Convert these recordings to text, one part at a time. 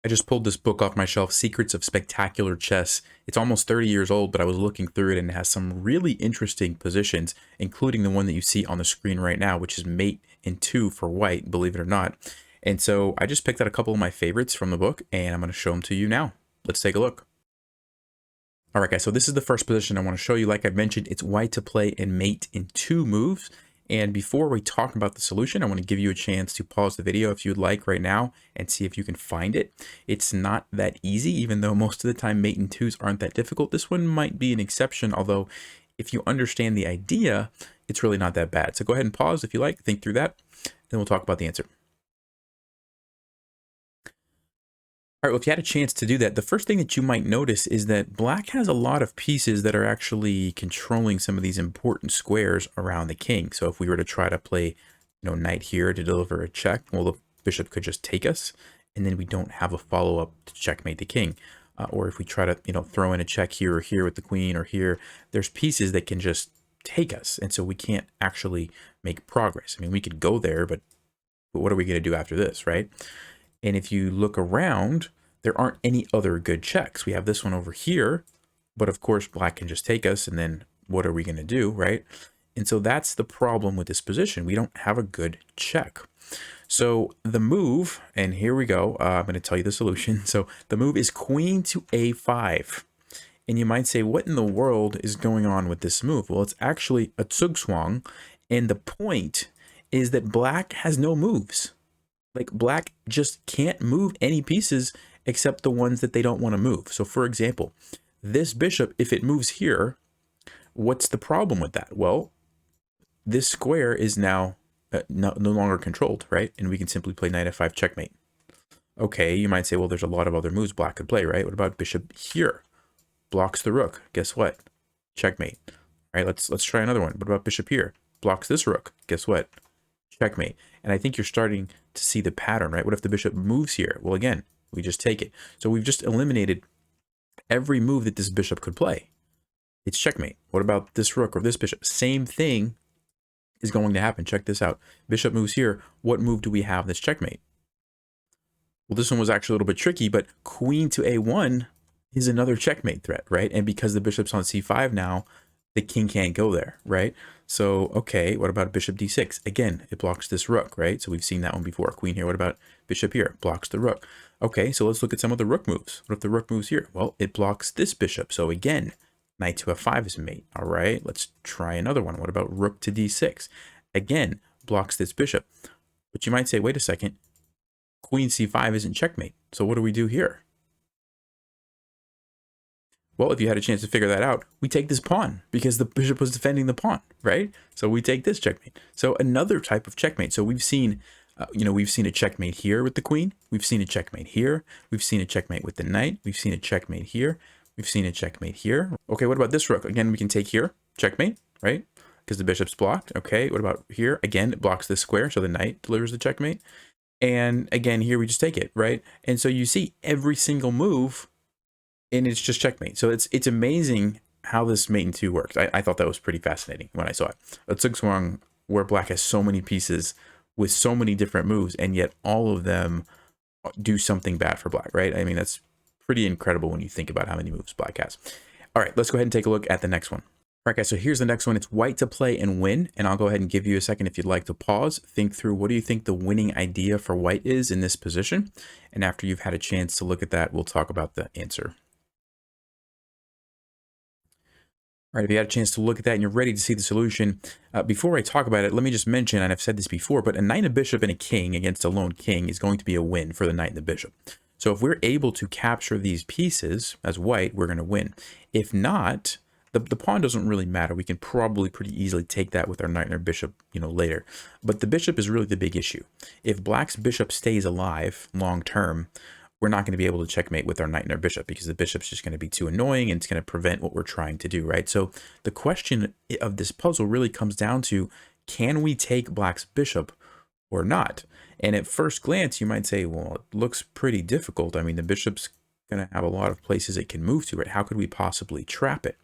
I just pulled this book off my shelf, Secrets of Spectacular Chess. It's almost 30 years old, but I was looking through it and it has some really interesting positions, including the one that you see on the screen right now, which is mate in 2 for white, believe it or not. And so I just picked out a couple of my favorites from the book, and I'm going to show them to you now. Let's take a look. All right, guys, so this is the first position I want to show you. Like I mentioned, it's white to play and mate in 2 moves. And before we talk about the solution, I want to give you a chance to pause the video if you'd like right now and see if you can find it. It's not that easy, even though most of the time mate in 2s aren't that difficult. This one might be an exception, although if you understand the idea, it's really not that bad. So go ahead and pause if you like, think through that, then we'll talk about the answer. All right, well, if you had a chance to do that, the first thing that you might notice is that black has a lot of pieces that are actually controlling some of these important squares around the king. So if we were to try to play, knight here to deliver a check, well, the bishop could just take us, and then we don't have a follow-up to checkmate the king. Or if we try to, throw in a check here or here with the queen or here, there's pieces that can just take us. And so we can't actually make progress. I mean, we could go there, but what are we going to do after this, right? And if you look around, there aren't any other good checks. We have this one over here, but of course black can just take us, and then what are we going to do, right? And so that's the problem with this position. We don't have a good check. So the move, and here we go, I'm going to tell you the solution. So the move is queen to a5. And you might say, what in the world is going on with this move? Well, it's actually a zugzwang, and the point is that black has no moves. Like black just can't move any pieces except the ones that they don't want to move. So for example, this bishop, if it moves here, what's the problem with that? Well, this square is now no longer controlled, right? And we can simply play knight f5 checkmate. Okay, you might say, well, there's a lot of other moves black could play, right? What about bishop here? Blocks the rook. Guess what? Checkmate. All right, let's try another one. What about bishop here? Blocks this rook. Guess what? Checkmate. And I think you're starting to see the pattern, right? What if the bishop moves here? Well, again, we just take it. So we've just eliminated every move that this bishop could play. It's checkmate. What about this rook or this bishop? Same thing is going to happen. Check this out. Bishop moves here. What move do we have that's checkmate? Well, this one was actually a little bit tricky, but queen to a1 is another checkmate threat, right? And because the bishop's on c5 now, the king can't go there, right? So, okay, what about bishop d6? Again, it blocks this rook, right? So we've seen that one before. Queen here. What about bishop here? Blocks the rook. Okay, so let's look at some of the rook moves. What if the rook moves here? Well, it blocks this bishop. So again, knight to f5 is mate. All right, let's try another one. What about rook to d6? Again, blocks this bishop. But you might say, wait a second, queen c5 isn't checkmate. So what do we do here? Well, if you had a chance to figure that out, we take this pawn because the bishop was defending the pawn, right? So we take this checkmate. So another type of checkmate. So we've seen, we've seen a checkmate here with the queen. We've seen a checkmate here. We've seen a checkmate with the knight. We've seen a checkmate here. We've seen a checkmate here. Okay, what about this rook? Again, we can take here, checkmate, right? Because the bishop's blocked. Okay, what about here? Again, it blocks this square, so the knight delivers the checkmate. And again, here we just take it, right? And so you see every single move, and it's just checkmate. So it's amazing how this mate in 2 works. I thought that was pretty fascinating when I saw it. A zugzwang where black has so many pieces with so many different moves, and yet all of them do something bad for black, right? I mean, that's pretty incredible when you think about how many moves black has. All right, let's go ahead and take a look at the next one. All right, guys, so here's the next one. It's white to play and win, and I'll go ahead and give you a second if you'd like to pause, think through what do you think the winning idea for white is in this position, and after you've had a chance to look at that, we'll talk about the answer. All right, if you had a chance to look at that and you're ready to see the solution, before I talk about it, let me just mention, and I've said this before, but a knight, a bishop, and a king against a lone king is going to be a win for the knight and the bishop. So if we're able to capture these pieces as white, we're going to win. If not, the pawn doesn't really matter. We can probably pretty easily take that with our knight and our bishop, later. But the bishop is really the big issue. If black's bishop stays alive long term, we're not going to be able to checkmate with our knight and our bishop because the bishop's just going to be too annoying and it's going to prevent what we're trying to do, right? So the question of this puzzle really comes down to, can we take black's bishop or not? And at first glance, you might say, well, it looks pretty difficult. I mean, the bishop's going to have a lot of places it can move to, right? How could we possibly trap it?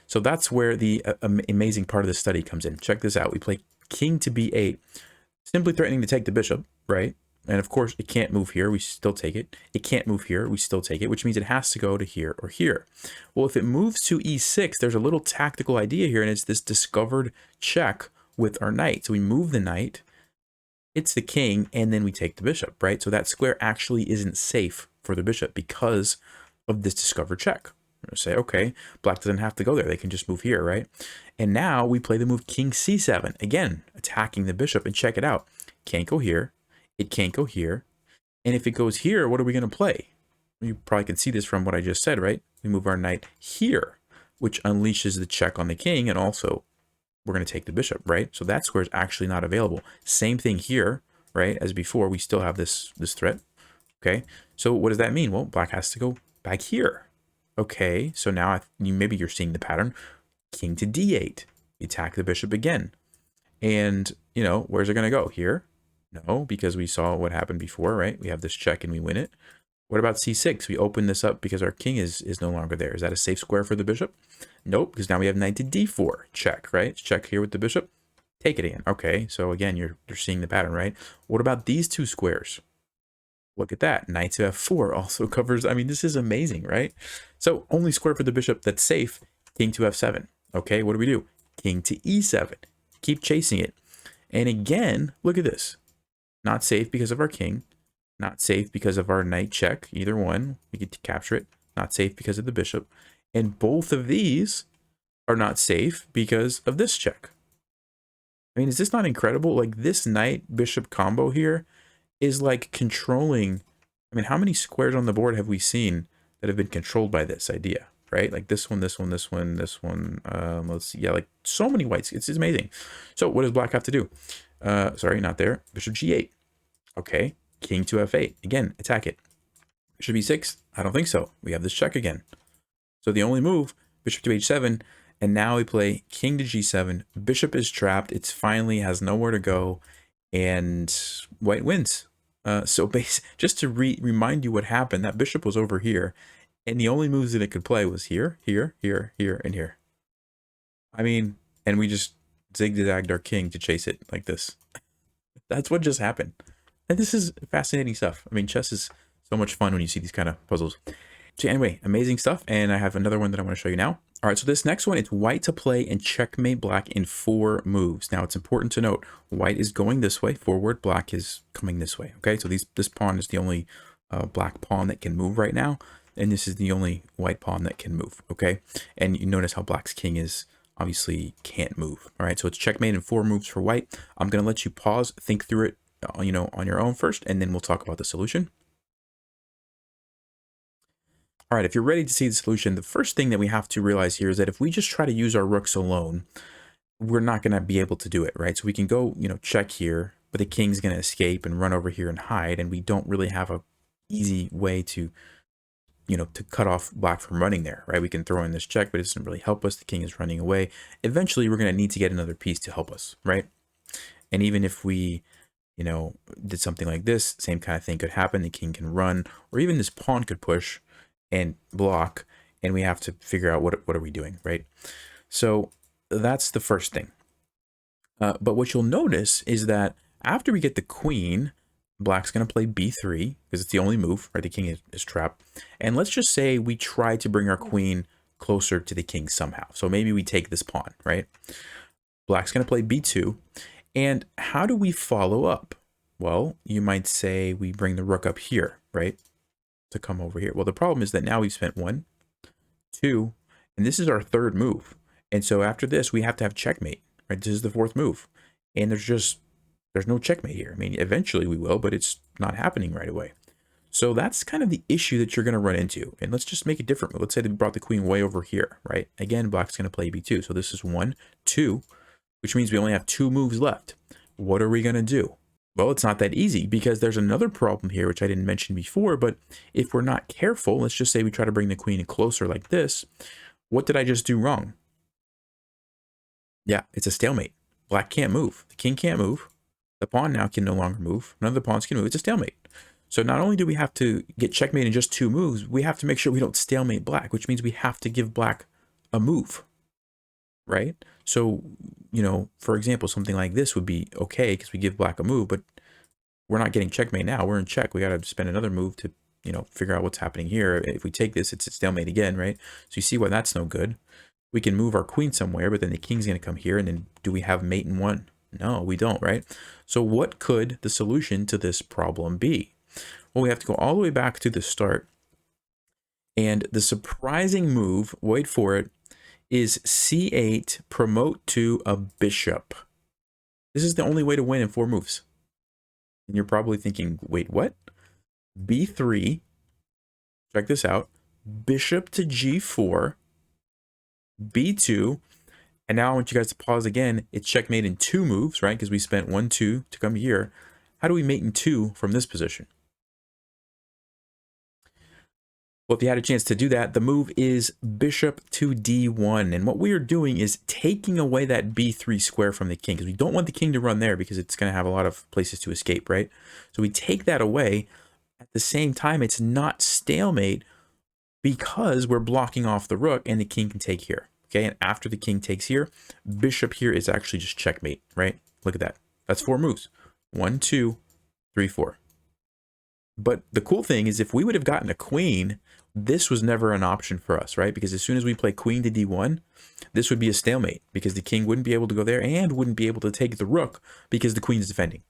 So that's where the amazing part of the study comes in. Check this out. We play king to b8, simply threatening to take the bishop, right? And of course, it can't move here. We still take it. It can't move here. We still take it, which means it has to go to here or here. Well, if it moves to e6, there's a little tactical idea here, and it's this discovered check with our knight. So we move the knight, it's the king, and then we take the bishop, right? So that square actually isn't safe for the bishop because of this discovered check. We're going to say, okay, black doesn't have to go there. They can just move here, right? And now we play the move king c7. Again, attacking the bishop, and check it out. Can't go here. It can't go here. And if it goes here, what are we going to play? You probably can see this from what I just said, right? We move our knight here, which unleashes the check on the king, and also we're going to take the bishop, right? So that square is actually not available. Same thing here, right? As before, we still have this threat, okay? So what does that mean? Well, black has to go back here. Okay, so now maybe you're seeing the pattern. King to d8. You attack the bishop again. And, you know, where's it going to go? Here? No, because we saw what happened before, right? We have this check and we win it. What about c6? We open this up because our king is no longer there. Is that a safe square for the bishop? Nope, because now we have knight to d4. Check, right? Check here with the bishop. Take it again. Okay, so again, you're seeing the pattern, right? What about these two squares? Look at that. Knight to f4 also covers. I mean, this is amazing, right? So only square for the bishop that's safe, king to f7. Okay, what do? King to e7. Keep chasing it. And again, look at this. Not safe because of our king. Not safe because of our knight check. Either one, we get to capture it. Not safe because of the bishop. And both of these are not safe because of this check. I mean, is this not incredible? Like, this knight bishop combo here is like controlling. I mean, how many squares on the board have we seen that have been controlled by this idea, right? Like this one, this one, this one, this one. Let's see. Yeah, like so many whites. It's amazing. So what does black have to do? Sorry, not there. Bishop g8. Okay. King to f8. Again, attack it. Bishop e6. I don't think so. We have this check again. So the only move, bishop to h7. And now we play king to g7. Bishop is trapped. It's finally has nowhere to go. And white wins. So just to remind you what happened, that bishop was over here. And the only moves that it could play was here, here, here, here, and here. I mean, and we just zigzagged our king to chase it like this. That's what just happened. And this is fascinating stuff. I mean, chess is so much fun when you see these kind of puzzles. So anyway, amazing stuff. And I have another one that I want to show you now. All right, so this next one, it's white to play and checkmate black in 4 moves. Now, it's important to note, white is going this way forward, black is coming this way, okay? So this pawn is the only black pawn that can move right now, and this is the only white pawn that can move, okay? And you notice how black's king is obviously can't move, all right? So it's checkmate in 4 moves for white. I'm going to let you pause, think through it, you know, on your own first, and then we'll talk about the solution. All right, if you're ready to see the solution, the first thing that we have to realize here is that if we just try to use our rooks alone, we're not going to be able to do it, right? So we can go, you know, check here, but the king's going to escape and run over here and hide, and we don't really have a easy way to, you know, to cut off black from running there, right? We can throw in this check, but it doesn't really help us. The king is running away. Eventually, we're going to need to get another piece to help us, right? And even if we, you know, did something like this, same kind of thing could happen. The king can run, or even this pawn could push and block, and we have to figure out what are we doing, right? So that's the first thing. But what you'll notice is that after we get the queen, black's going to play b3 because it's the only move, right? The king is trapped. And let's just say we try to bring our queen closer to the king somehow. So maybe we take this pawn, right? Black's going to play b2. And how do we follow up? Well, you might say we bring the rook up here, right? To come over here. Well, the problem is that now we've spent 1, 2, and this is our 3rd move. And so after this, we have to have checkmate, right? This is the 4th move. And there's no checkmate here. I mean, eventually we will, but it's not happening right away. So that's kind of the issue that you're going to run into. And let's just make a different move. Let's say that we brought the queen way over here, right? Again, black's going to play b2. So this is 1, 2, which means we only have 2 moves left. What are we going to do? Well, it's not that easy because there's another problem here, which I didn't mention before, but if we're not careful, let's just say we try to bring the queen closer like this. What did I just do wrong? Yeah, it's a stalemate. Black can't move. The king can't move. The pawn now can no longer move. None of the pawns can move. It's a stalemate. So not only do we have to get checkmate in just 2 moves, we have to make sure we don't stalemate black, which means we have to give black a move, right? So, you know, for example, something like this would be okay because we give black a move, but we're not getting checkmate now. We're in check. We got to spend another move to, you know, figure out what's happening here. If we take this, it's a stalemate again, right? So you see why that's no good. We can move our queen somewhere, but then the king's going to come here, and then do we have mate in one? No, we don't, right? So what could the solution to this problem be? Well, we have to go all the way back to the start. And the surprising move, wait for it, is c8, promote to a bishop. This is the only way to win in 4 moves. And you're probably thinking, wait, what? b3, check this out, bishop to g4, b2, and now I want you guys to pause again. It's checkmate in 2 moves, right? Because we spent 1, 2 to come here. How do we mate in 2 from this position? Well, if you had a chance to do that, the move is bishop to d1. And what we are doing is taking away that b3 square from the king, because we don't want the king to run there because it's going to have a lot of places to escape, right? So we take that away. At the same time, it's not stalemate because we're blocking off the rook and the king can take here. Okay, and after the king takes here, bishop here is actually just checkmate, right? Look at that. That's 4 moves. 1, 2, 3, 4. But the cool thing is if we would have gotten a queen, this was never an option for us, right? Because as soon as we play queen to d1, this would be a stalemate because the king wouldn't be able to go there and wouldn't be able to take the rook because the queen is defending,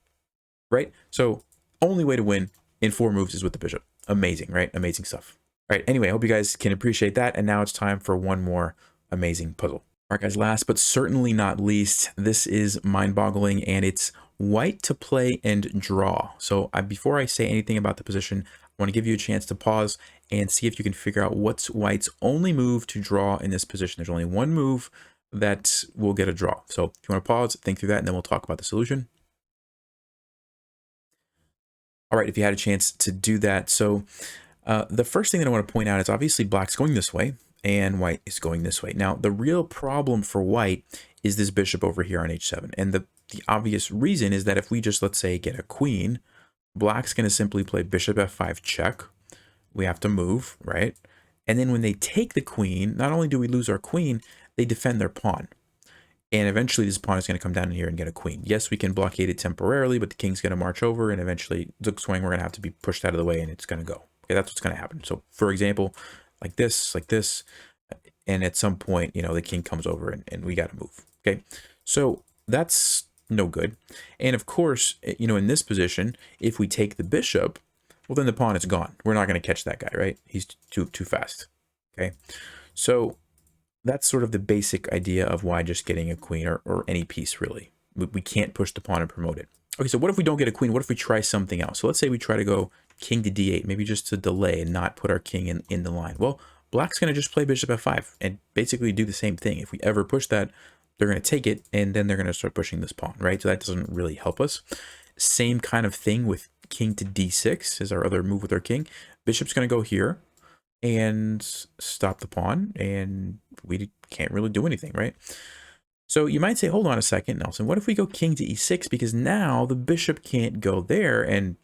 right? So only way to win in 4 moves is with the bishop. Amazing, right? Amazing stuff. All right, anyway, I hope you guys can appreciate that. And now it's time for one more amazing puzzle. All right, guys, last but certainly not least, this is mind-boggling, and it's white to play and draw. So before I say anything about the position, I want to give you a chance to pause and see if you can figure out what's white's only move to draw in this position. There's only one move that will get a draw. So if you want to pause, think through that, and then we'll talk about the solution. All right, if you had a chance to do that. So the first thing that I want to point out is obviously black's going this way and white is going this way. Now, the real problem for white is this bishop over here on h7. And the obvious reason is that if we just, let's say, get a queen, black's going to simply play bishop f5 check. We have to move, right? And then when they take the queen, not only do we lose our queen, they defend their pawn. And eventually this pawn is going to come down in here and get a queen. Yes, we can blockade it temporarily, but the king's going to march over, and eventually the swing, we're going to have to be pushed out of the way, and it's going to go. Okay, that's what's going to happen. So for example, like this, and at some point, you know, the king comes over and we got to move. Okay, so that's no good. And of course, you know, in this position, if we take the bishop, well, then the pawn is gone. We're not going to catch that guy, right? He's too fast. Okay, so that's sort of the basic idea of why just getting a queen or any piece, really. We can't push the pawn and promote it. Okay, so what if we don't get a queen? What if we try something else? So let's say we try to go king to d8, maybe just to delay and not put our king in the line. Well, black's going to just play bishop f5 and basically do the same thing. If we ever push that, they're going to take it, and then they're going to start pushing this pawn, right? So that doesn't really help us. Same kind of thing with king to d6 is our other move with our king. Bishop's going to go here and stop the pawn, and we can't really do anything, right? So you might say, hold on a second, Nelson, what if we go king to e6? Because now the bishop can't go there and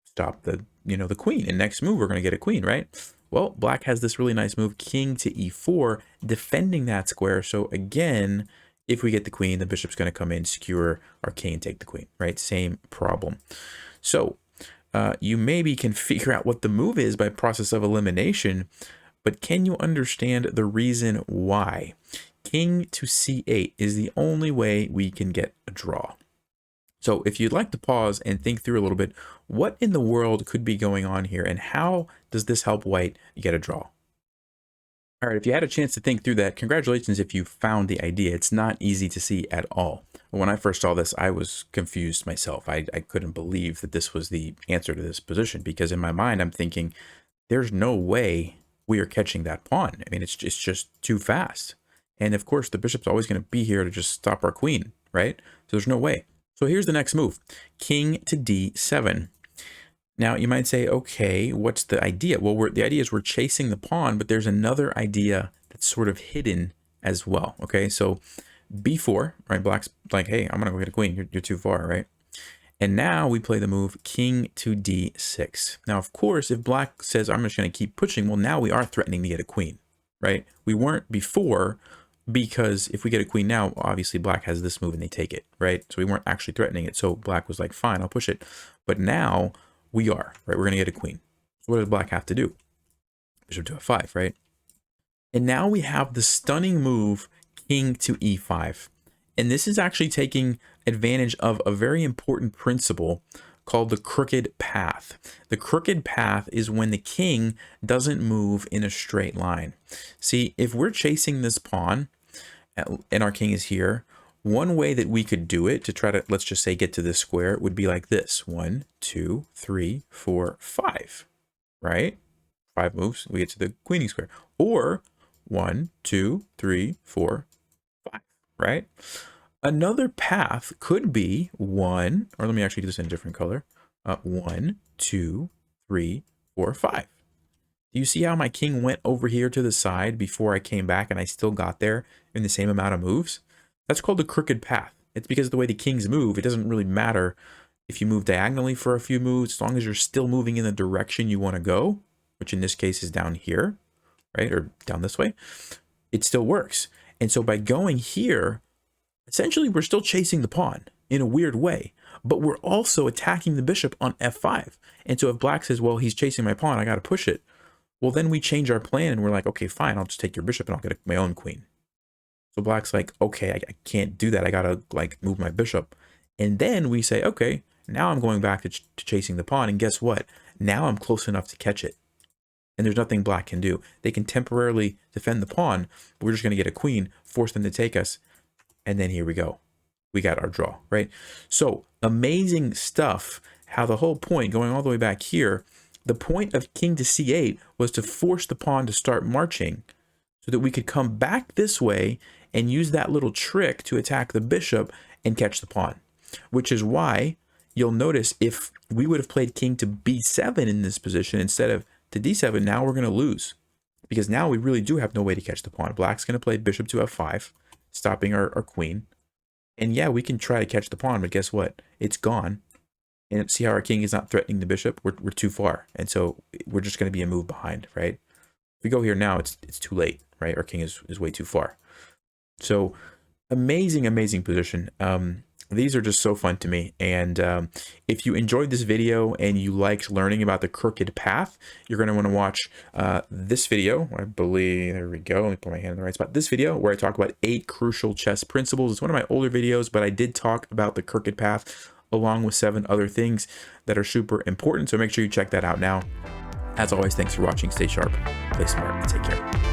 stop the, you know, the queen. And next move, we're going to get a queen, right? Well, black has this really nice move, king to e4, defending that square. So again, if we get the queen, the bishop's going to come in, skewer our king, and take the queen, right? Same problem. So you maybe can figure out what the move is by process of elimination, but can you understand the reason why? King to c8 is the only way we can get a draw. So if you'd like to pause and think through a little bit, what in the world could be going on here, and how does this help white get a draw? All right, if you had a chance to think through that, congratulations if you found the idea. It's not easy to see at all. When I first saw this, I was confused myself. I couldn't believe that this was the answer to this position, because in my mind, I'm thinking, there's no way we are catching that pawn. I mean, it's just too fast. And of course, the bishop's always going to be here to just stop our queen, right? So there's no way. So here's the next move, king to d7. Now you might say, okay, what's the idea? Well, the idea is we're chasing the pawn, but there's another idea that's sort of hidden as well. Okay, so b4, right? Black's like, hey, I'm gonna go get a queen. You're too far, right? And now we play the move king to d6. Now, of course, if black says, I'm just gonna keep pushing, well, now we are threatening to get a queen, right? We weren't before, because if we get a queen now, obviously black has this move and they take it, right? So we weren't actually threatening it. So black was like, fine, I'll push it. But now we are, right? We're going to get a queen. So what does black have to do? Bishop to f5, right? And now we have the stunning move, king to e5. And this is actually taking advantage of a very important principle called the crooked path. The crooked path is when the king doesn't move in a straight line. See, if we're chasing this pawn and our king is here, one way that we could do it to try to, let's just say, get to this square would be like this. 1, 2, 3, 4, 5, right? 5 moves, we get to the queening square. Or 1, 2, 3, 4, 5, right? Another path could be 1, or let me actually do this in a different color. 1, 2, 3, 4, 5. Do you see how my king went over here to the side before I came back and I still got there in the same amount of moves? That's called the crooked path. It's because of the way the kings move. It doesn't really matter if you move diagonally for a few moves, as long as you're still moving in the direction you want to go, which in this case is down here, right? Or down this way, it still works. And so by going here, essentially we're still chasing the pawn in a weird way, but we're also attacking the bishop on f5. And so if black says, well, he's chasing my pawn, I got to push it. Well, then we change our plan and we're like, okay, fine, I'll just take your bishop and I'll get my own queen. So black's like, okay, I can't do that. I got to like move my bishop. And then we say, okay, now I'm going back to chasing the pawn. And guess what? Now I'm close enough to catch it. And there's nothing black can do. They can temporarily defend the pawn, but we're just going to get a queen, force them to take us. And then here we go. We got our draw, right? So amazing stuff. How the whole point, going all the way back here, the point of king to c8 was to force the pawn to start marching so that we could come back this way and use that little trick to attack the bishop and catch the pawn. Which is why you'll notice if we would have played king to b7 in this position instead of to d7, now we're going to lose. Because now we really do have no way to catch the pawn. Black's going to play bishop to f5, stopping our queen. And yeah, we can try to catch the pawn, but guess what? It's gone. And see how our king is not threatening the bishop? We're too far. And so we're just going to be a move behind, right? If we go here now, it's too late, right? Our king is way too far. So amazing, amazing position. These are just so fun to me. And if you enjoyed this video and you liked learning about the crooked path, you're going to want to watch this video. I believe, there we go. Let me put my hand in the right spot. This video where I talk about 8 crucial chess principles. It's one of my older videos, but I did talk about the crooked path along with 7 other things that are super important. So make sure you check that out now. As always, thanks for watching. Stay sharp, play smart, and take care.